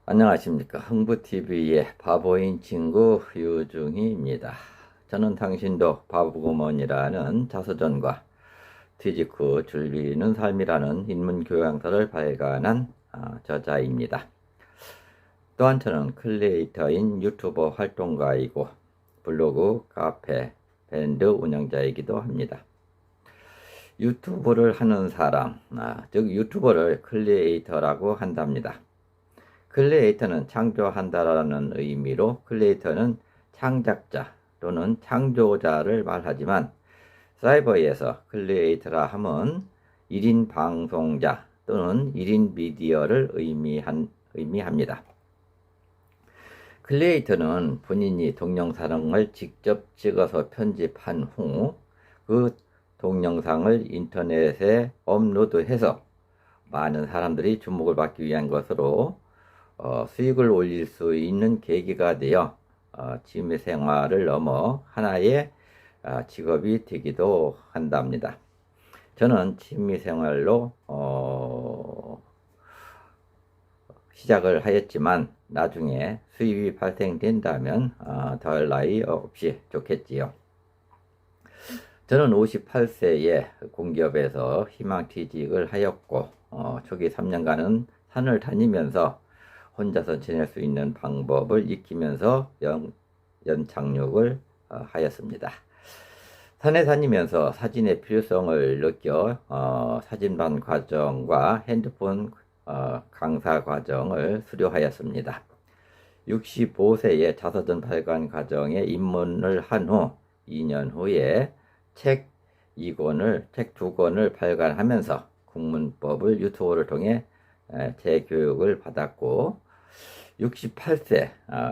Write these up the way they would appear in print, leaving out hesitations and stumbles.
안녕하십니까. 흥부TV의 바보인 친구 유중희입니다. 저는 당신도 바보구먼이라는 자서전과 뒤집고 즐기는 삶이라는 인문교양서를 발간한 저자입니다. 또한 저는 크리에이터인 유튜버 활동가이고 블로그, 카페, 밴드 운영자이기도 합니다. 유튜브를 하는 사람, 즉 유튜버를 크리에이터라고 한답니다. 크리에이터는 창조한다라는 의미로 크리에이터는 창작자 또는 창조자를 말하지만 사이버에서 크리에이터라 함은 1인 방송자 또는 1인 미디어를 의미합니다. 크리에이터는 본인이 동영상을 직접 찍어서 편집한 후 그 동영상을 인터넷에 업로드해서 많은 사람들이 주목을 받기 위한 것으로 수익을 올릴 수 있는 계기가 되어 취미 생활을 넘어 하나의 직업이 되기도 한답니다. 저는 취미 생활로 시작을 하였지만 나중에 수입이 발생된다면 덜 나이 없이 좋겠지요. 저는 58세에 공기업에서 희망퇴직을 하였고 초기 3년간은 산을 다니면서 혼자서 지낼 수 있는 방법을 익히면서 연착륙을 하였습니다. 산에 다니면서 사진의 필요성을 느껴 사진반 과정과 핸드폰 강사 과정을 수료하였습니다. 65세에 자서전 발간 과정에 입문을 한 후 2년 후에 책 2권을 발간하면서 국문법을 유튜브를 통해 재교육을 받았고 68세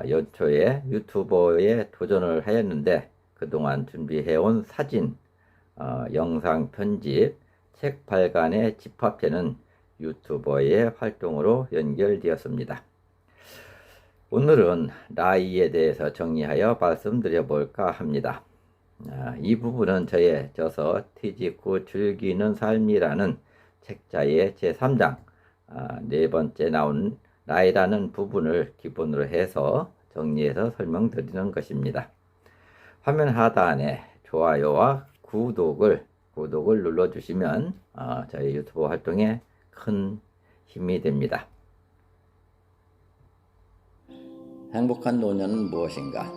연초에 유튜버에 도전을 하였는데 그동안 준비해온 사진, 영상 편집, 책 발간의 집합체는 유튜버의 활동으로 연결되었습니다. 오늘은 나이에 대해서 정리하여 말씀드려볼까 합니다. 이 부분은 저의 저서 퇴직후 즐기는 삶이라는 책자의 제3장 네 번째 나온 나이라는 부분을 기본으로 해서 정리해서 설명드리는 것입니다. 화면 하단에 좋아요와 구독을 눌러주시면 저희 유튜브 활동에 큰 힘이 됩니다. 행복한 노년은 무엇인가?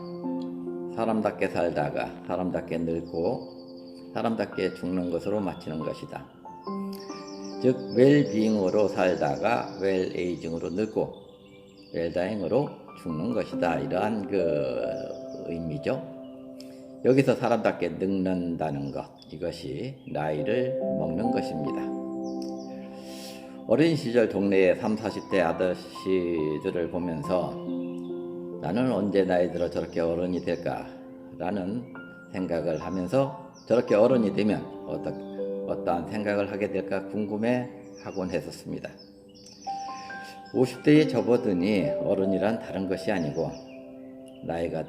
사람답게 살다가 사람답게 늙고 사람답게 죽는 것으로 마치는 것이다. 즉 웰비잉으로 살다가 웰에이징으로 늙고 웰다잉으로 죽는 것이다. 이러한 의미죠. 여기서 사람답게 늙는다는 것, 이것이 나이를 먹는 것입니다. 어린 시절 동네의 30, 40대 아저씨들을 보면서 나는 언제 나이 들어 저렇게 어른이 될까? 라는 생각을 하면서 저렇게 어른이 되면 어떠한 생각을 하게 될까 궁금해 하곤 했었습니다. 50대에 접어드니 어른이란 다른 것이 아니고 나이가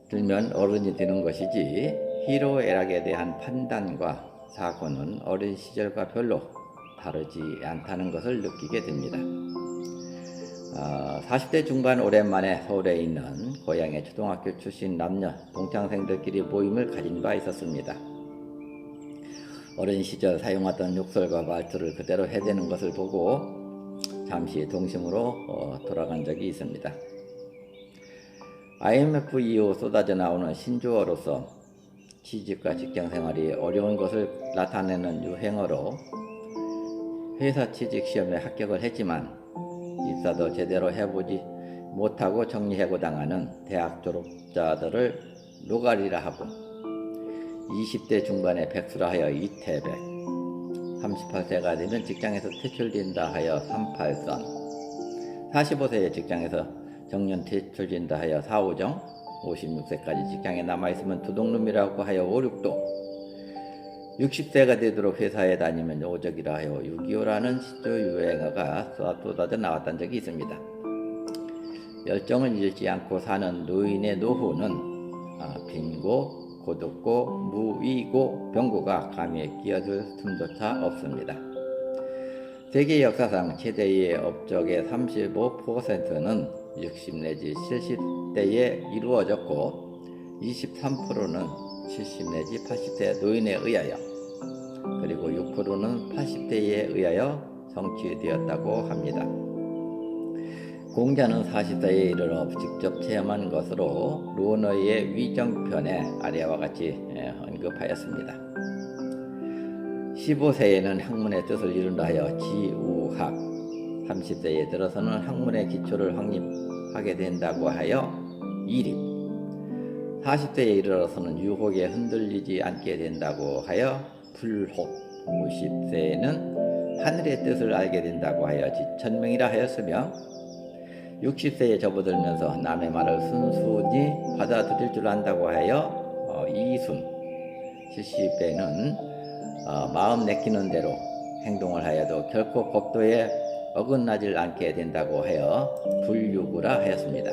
들면 어른이 되는 것이지 희로애락에 대한 판단과 사고는 어린 시절과 별로 다르지 않다는 것을 느끼게 됩니다. 40대 중반 오랜만에 서울에 있는 고향의 초등학교 출신 남녀 동창생들끼리 모임을 가진 바 있었습니다. 어린 시절 사용하던 욕설과 말투를 그대로 해대는 것을 보고 잠시 동심으로 돌아간 적이 있습니다. IMF 이후 쏟아져 나오는 신조어로서 취직과 직장생활이 어려운 것을 나타내는 유행어로 회사 취직 시험에 합격을 했지만 입사도 제대로 해보지 못하고 정리해고 당하는 대학 졸업자들을 노가리라 하고 20대 중반에 백수라 하여 이태백, 38세가 되면 직장에서 퇴출된다 하여 38선, 45세에 직장에서 정년 퇴출된다 하여 4호정, 56세까지 직장에 남아있으면 두동놈이라고 하여 5, 6도, 60세가 되도록 회사에 다니면 오적이라 하여 6.25라는 시조 유행어가 쏟아져 나왔던 적이 있습니다. 열정을 잃지 않고 사는 노인의 노후는 빈고, 고독고, 무위고, 병고가 감히 끼어들 틈조차 없습니다. 세계 역사상 최대의 업적의 35%는 60 내지 70대에 이루어졌고 23%는 70 내지 80대 노인에 의하여 그리고 6%는 80대에 의하여 성취되었다고 합니다. 공자는 40세에 이르러 직접 체험한 것으로 루너의 위정편에 아래와 같이 언급하였습니다. 15세에는 학문의 뜻을 이룬다 하여 지우학, 30세에 들어서는 학문의 기초를 확립하게 된다고 하여 이립, 40세에 이르러서는 유혹에 흔들리지 않게 된다고 하여 불혹, 50세에는 하늘의 뜻을 알게 된다고 하여 지천명이라 하였으며 60세에 접어들면서 남의 말을 순순히 받아들일 줄 안다고 하여 이순, 70세는 마음 내키는 대로 행동을 하여도 결코 법도에 어긋나질 않게 된다고 하여 불유구라 하였습니다.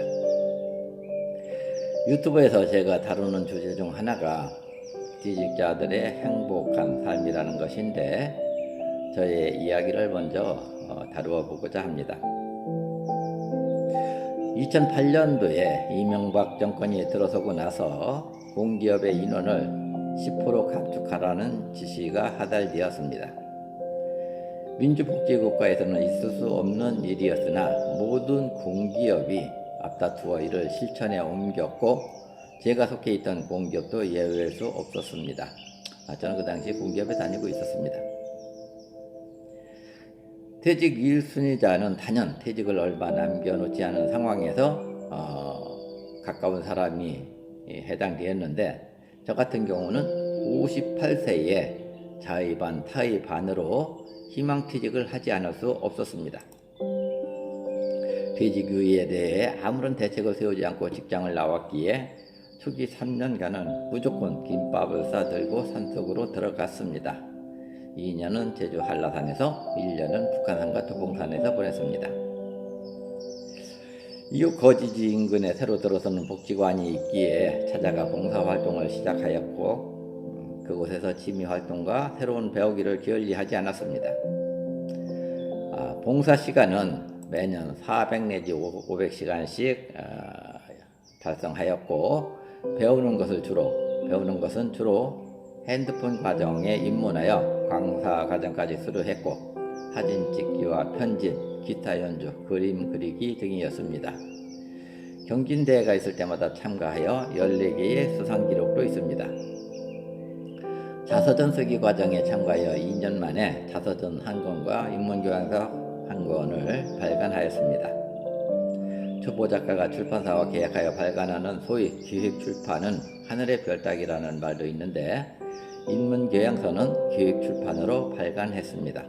유튜브에서 제가 다루는 주제 중 하나가 취직자들의 행복한 삶이라는 것인데 저의 이야기를 먼저 다루어 보고자 합니다. 2008년도에 이명박 정권이 들어서고 나서 공기업의 인원을 10% 감축하라는 지시가 하달되었습니다. 민주복지국가에서는 있을 수 없는 일이었으나 모든 공기업이 앞다투어 이를 실천에 옮겼고 제가 속해 있던 공기업도 예외일 수 없었습니다. 저는 그 당시 공기업에 다니고 있었습니다. 퇴직 1순위자는 단연 퇴직을 얼마 남겨놓지 않은 상황에서 가까운 사람이 해당되었는데 저 같은 경우는 58세에 자의 반 타의 반으로 희망퇴직을 하지 않을 수 없었습니다. 퇴직 이유에 대해 아무런 대책을 세우지 않고 직장을 나왔기에 초기 3년간은 무조건 김밥을 싸들고 산속으로 들어갔습니다. 2년은 제주 한라산에서 1년은 북한산과 도봉산에서 보냈습니다. 이후 거지지 인근에 새로 들어서는 복지관이 있기에 찾아가 봉사활동을 시작하였고 그곳에서 취미활동과 새로운 배우기를 게을리하지 않았습니다. 봉사시간은 매년 400 내지 500시간씩 달성하였고 배우는 것은 주로 핸드폰 과정에 입문하여 강사 과정까지 수료했고 사진 찍기와 편집, 기타 연주, 그림 그리기 등이었습니다. 경진대회가 있을 때마다 참가하여 14개의 수상 기록도 있습니다. 자서전 쓰기 과정에 참가하여 2년 만에 자서전 한 권과 인문교양서 한 권을 발간하였습니다. 초보 작가가 출판사와 계약하여 발간하는 소위 기획출판은 하늘의 별 따기라는 말도 있는데 인문교양서는 기획출판으로 발간했습니다.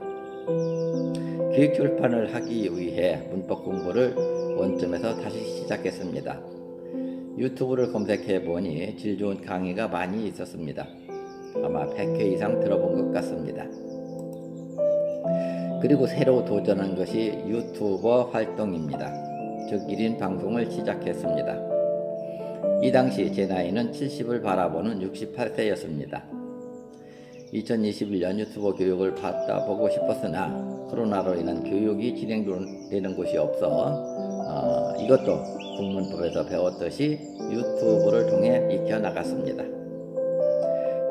기획출판을 하기 위해 문법 공부를 원점에서 다시 시작했습니다. 유튜브를 검색해 보니 질 좋은 강의가 많이 있었습니다. 아마 100회 이상 들어본 것 같습니다. 그리고 새로 도전한 것이 유튜버 활동입니다. 즉 1인 방송을 시작했습니다. 이 당시 제 나이는 70을 바라보는 68세였습니다. 2021년 유튜버 교육을 받아보고 싶었으나 코로나로 인한 교육이 진행되는 곳이 없어 이것도 국문법에서 배웠듯이 유튜브를 통해 익혀나갔습니다.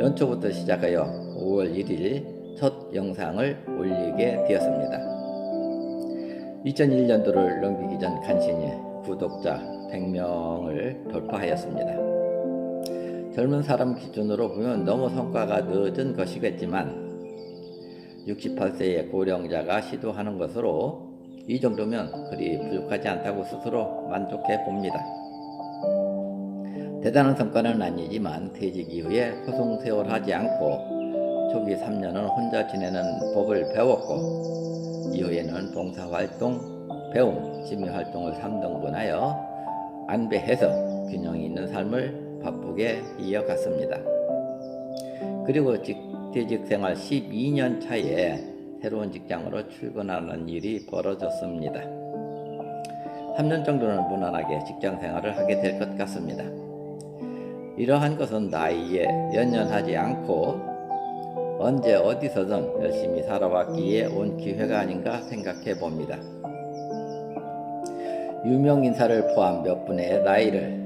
연초부터 시작하여 5월 1일 첫 영상을 올리게 되었습니다. 2001년도를 넘기기 전 간신히 구독자 100명을 돌파하였습니다. 젊은 사람 기준으로 보면 너무 성과가 늦은 것이겠지만 68세의 고령자가 시도하는 것으로 이 정도면 그리 부족하지 않다고 스스로 만족해 봅니다. 대단한 성과는 아니지만 퇴직 이후에 허송세월하지 않고 초기 3년은 혼자 지내는 법을 배웠고 이후에는 봉사활동, 배움, 취미활동을 3등분하여 안배해서 균형 있는 삶을 바쁘게 이어갔습니다. 그리고 퇴직 생활 12년 차에 새로운 직장으로 출근하는 일이 벌어졌습니다. 3년 정도는 무난하게 직장 생활을 하게 될 것 같습니다. 이러한 것은 나이에 연연하지 않고 언제 어디서든 열심히 살아왔기에 온 기회가 아닌가 생각해 봅니다. 유명 인사를 포함 몇 분의 나이를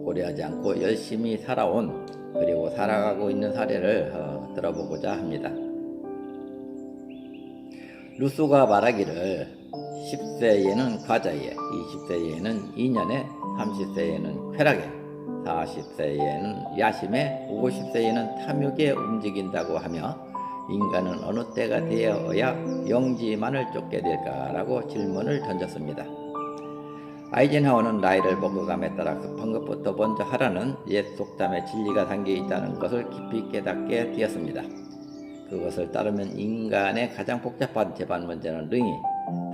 고려하지 않고 열심히 살아온 그리고 살아가고 있는 사례를 들어보고자 합니다. 루소가 말하기를 10세에는 과자에, 20세에는 인연에, 30세에는 쾌락에, 40세에는 야심에, 50세에는 탐욕에 움직인다고 하며 인간은 어느 때가 되어야 영지만을 쫓게 될까라고 질문을 던졌습니다. 아이젠하워는 나이를 먹어감에 따라 급한 것부터 먼저 하라는 옛 속담에 진리가 담겨 있다는 것을 깊이 깨닫게 되었습니다. 그것을 따르면 인간의 가장 복잡한 재반 문제는 능히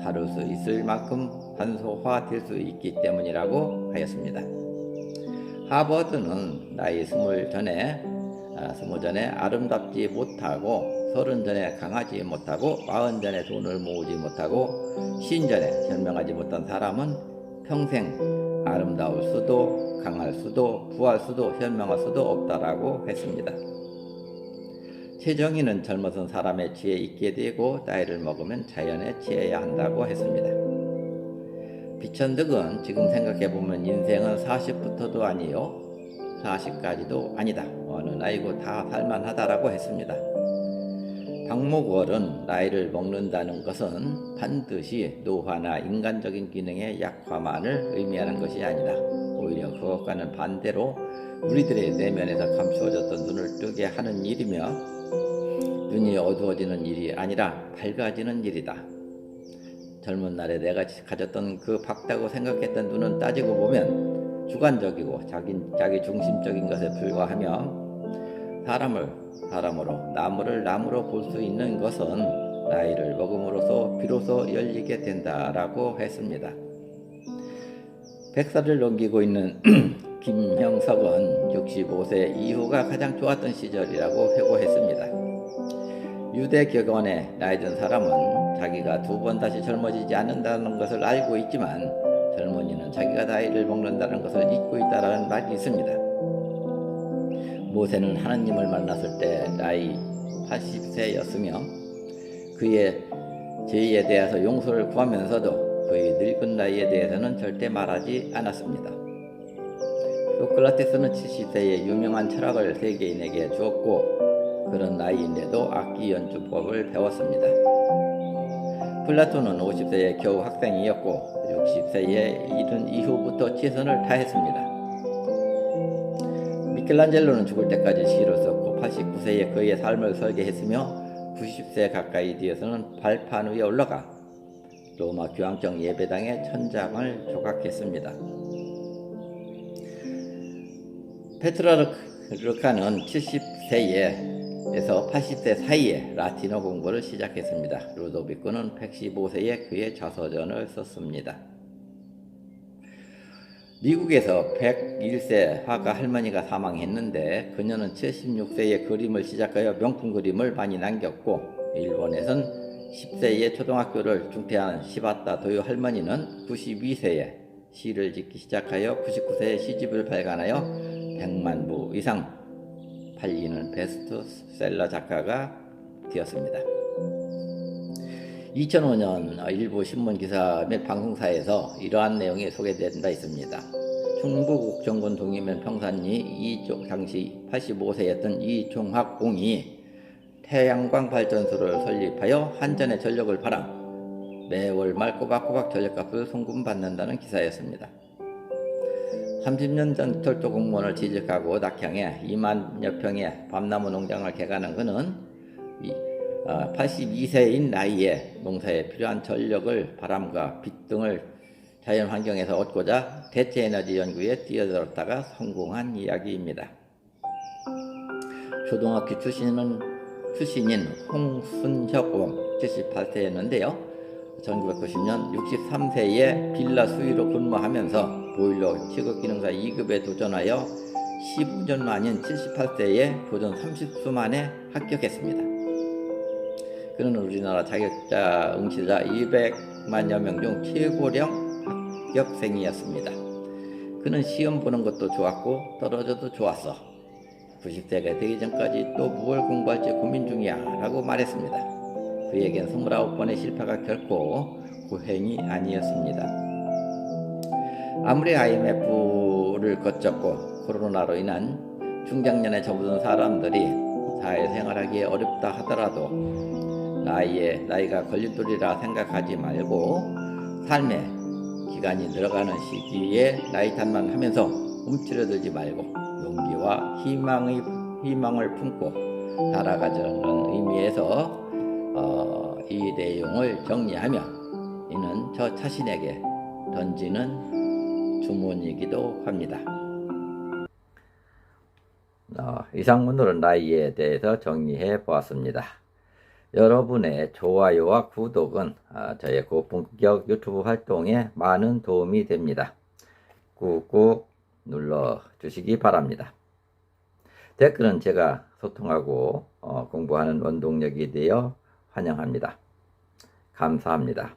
다룰 수 있을 만큼 간소화될 수 있기 때문이라고 하였습니다. 하버드는 나이 20 전에 아름답지 못하고 30 전에 강하지 못하고 40 전에 돈을 모으지 못하고 50 전에 현명하지 못한 사람은 평생 아름다울 수도 강할 수도 부할 수도 현명할 수도 없다라고 했습니다. 최정의는 젊어선 사람의 지혜에 있게 되고 나이를 먹으면 자연에 취해야 한다고 했습니다. 비천득은 지금 생각해보면 인생은 40부터도 아니요 40까지도 아니다. 어느 나이고 다 살만하다라고 했습니다. 박목월은 나이를 먹는다는 것은 반드시 노화나 인간적인 기능의 약화만을 의미하는 것이 아니다. 오히려 그것과는 반대로 우리들의 내면에서 감추어졌던 눈을 뜨게 하는 일이며 눈이 어두워지는 일이 아니라 밝아지는 일이다. 젊은 날에 내가 가졌던 그 밝다고 생각했던 눈은 따지고 보면 주관적이고 자기 중심적인 것에 불과하며 사람을 사람으로 나무를 나무로 볼 수 있는 것은 나이를 먹음으로써 비로소 열리게 된다라고 했습니다. 100살을 넘기고 있는 김형석은 65세 이후가 가장 좋았던 시절이라고 회고했습니다. 유대격언의 나이 든 사람은 자기가 2번 다시 젊어지지 않는다는 것을 알고 있지만 젊은이는 자기가 나이를 먹는다는 것을 잊고 있다는 말이 있습니다. 모세는 하나님을 만났을 때 나이 80세였으며 그의 죄에 대해서 용서를 구하면서도 그의 늙은 나이에 대해서는 절대 말하지 않았습니다. 소크라테스는 70세에 유명한 철학을 세계인에게 주었고 그런 나이인데도 악기 연주법을 배웠습니다. 플라톤은 50세에 겨우 학생이었고 60세에 이른 이후부터 최선을 다했습니다. 미켈란젤로는 죽을 때까지 시를 썼고 89세에 그의 삶을 설계했으며 90세 가까이 되어서는 발판 위에 올라가 로마 교황청 예배당에 천장을 조각했습니다. 페트라르카는 70세에서 80세 사이에 라틴어 공부를 시작했습니다. 루도비코는 115세에 그의 자서전을 썼습니다. 미국에서 101세 화가 할머니가 사망했는데 그녀는 76세에 그림을 시작하여 명품 그림을 많이 남겼고 일본에선 10세에 초등학교를 중퇴한 시바타 도요 할머니는 92세에 시를 짓기 시작하여 99세에 시집을 발간하여 100만 부 이상 팔리는 베스트셀러 작가가 되었습니다. 2005년 일부 신문기사 및 방송사에서 이러한 내용이 소개된다 있습니다. 충북옥정군 동이면 평산리 당시 85세였던 이종학공이 태양광 발전소를 설립하여 한전의 전력을 팔아 매월 말 꼬박꼬박 전력값을 송금받는다는 기사였습니다. 30년 전 철도 공무원을 취직하고 낙향해 2만여 평의 밤나무 농장을 개간한 그는 82세인 나이에 농사에 필요한 전력을 바람과 빛 등을 자연 환경에서 얻고자 대체 에너지 연구에 뛰어들었다가 성공한 이야기입니다. 초등학교 출신인 홍순혁 옹 78세였는데요. 1990년 63세에 빌라 수위로 근무하면서 보일러 취급기능사 2급에 도전하여 15년 만인 78세에 도전 30수 만에 합격했습니다. 그는 우리나라 자격자 응시자 200만여 명 중 최고령 합격생이었습니다. 그는 시험 보는 것도 좋았고 떨어져도 좋았어. 90세가 되기 전까지 또 무엇을 공부할지 고민 중이었습니다. 중이야 라고 말했습니다. 그에겐 29번의 실패가 결코 고행이 아니었습니다. 아무리 IMF를 거쳤고 코로나로 인한 중장년에 접어든 사람들이 사회생활하기에 어렵다 하더라도 나이가 걸림돌이라 생각하지 말고 삶의 기간이 늘어가는 시기에 나이 탓만 하면서 움츠러들지 말고 용기와 희망을 품고 살아가자는 의미에서 이 내용을 정리하며 이는 저 자신에게 던지는 주문이기도 합니다. 이상 오늘은 나이에 대해서 정리해 보았습니다. 여러분의 좋아요와 구독은 저의 고품격 유튜브 활동에 많은 도움이 됩니다. 꾹꾹 눌러주시기 바랍니다. 댓글은 제가 소통하고 공부하는 원동력이 되어 환영합니다. 감사합니다.